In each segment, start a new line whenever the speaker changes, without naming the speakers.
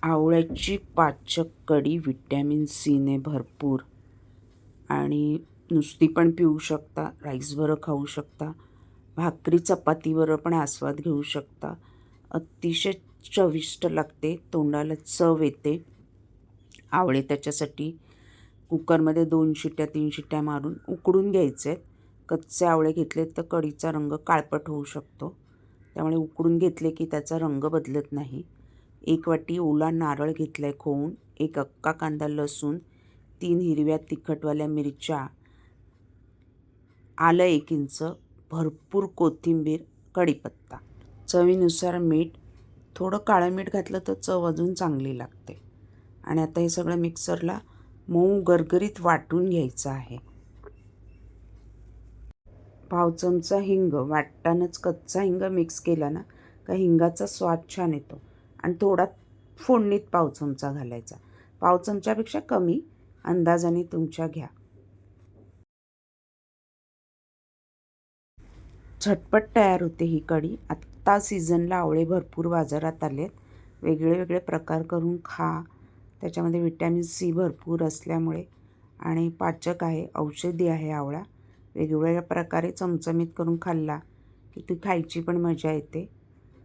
आवळ्याची पाचक कढी व्हिटॅमिन सीने भरपूर आणि नुसती पण पिऊ शकता, राईसबरोबर खाऊ शकता, भाकरी चपातीबरोबर पण आस्वाद घेऊ शकता. अतिशय चविष्ट लागते, तोंडाला चव येते. आवळे त्याच्यासाठी कुकरमध्ये 2 शिट्ट्या 3 शिट्ट्या मारून उकडून घ्यायचे आहेत. कच्चे आवळे घेतले तर कढीचा रंग काळपट होऊ शकतो, त्यामुळे उकडून घेतले की त्याचा रंग बदलत नाही. 1 वाटी ओला नारळ घेतला आहे खोवून, 1 अख्खा कांदा, लसूण, 3 हिरव्या तिखटवाल्या मिरच्या, आलं 1 इंच, भरपूर कोथिंबीर, कढीपत्ता, चवीनुसार मीठ. थोडं काळं मीठ घातलं तर चव अजून चांगली लागते. आणि आता हे सगळं मिक्सरला मऊ गरगरीत वाटून घ्यायचं आहे. पाव चमचा हिंग, वाटतानाच कच्चा हिंग मिक्स केला ना का हिंगाचा स्वाद छान येतो. आणि थोडा फोडणीत पाव चमचा घालायचा. पाव चमच्यापेक्षा कमी अंदाजाने तुमच्या घ्या. झटपट तयार होते ही कढी. आत्ता सीझनला आवळे भरपूर बाजारात आलेत. वेगळे वेगळे प्रकार करून खा. त्याच्यामध्ये व्हिटॅमिन सी भरपूर असल्यामुळे आणि पाचक आहे, औषधी आहे आवळा. वेगवेगळ्या प्रकारे चमचमीत करून खाल्ला की ती खायची पण मजा येते.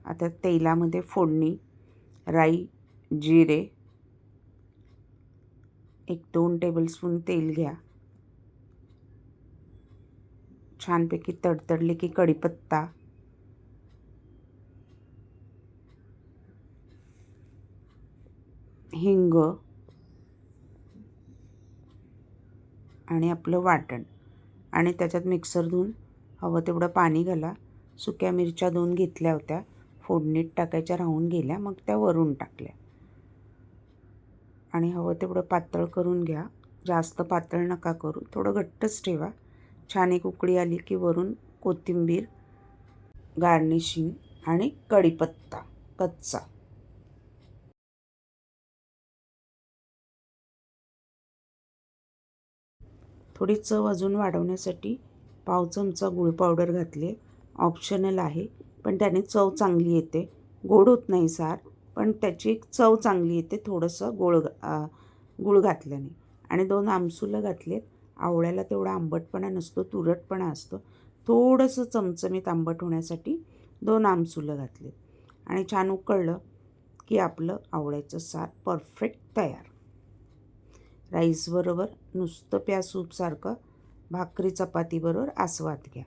आता तेलामध्ये फोडणी, राई, जिरे, 1-2 टेबलस्पून तेल घ्या. छानपैकी तडतडले की कढीपत्ता, हिंग आणि आपलं वाटण आणि त्याच्यात मिक्सर धुवून हवं तेवढं पाणी घाला. सुक्या मिरच्या 2 घेतल्या होत्या, फोडणीत टाकायच्या राहून गेल्या, मग त्या वरून टाकल्या आणि हवं तेवढं पातळ करून घ्या. जास्त पातळ नका करू, थोडं घट्टच ठेवा. छान एक उकळी आली की वरून कोथिंबीर, गार्निशिंग आणि कढीपत्ता कच्चा. थोडी चव अजून वाढवण्यासाठी पाव चमचा गूळ पावडर घातली. ऑप्शनल आहे, पण त्याने चव चांगली येते. गोड होत नाही सार, पण त्याची एक चव चांगली येते थोडंसं गूळ घातल्याने. आणि 2 आमसुलं घातलेत. आवळ्याला तेवढा आंबटपणा नसतो, तुरटपणा असतो. थोडंसं चमचमीत आंबट होण्यासाठी 2 आमसुलं घातलेत. आणि छान उकळलं की आपलं आवळ्याचं सार परफेक्ट तयार. राईसबरोबर नुसतं प्या सूपसारखं, भाकरी चपातीबरोबर आस्वाद घ्या.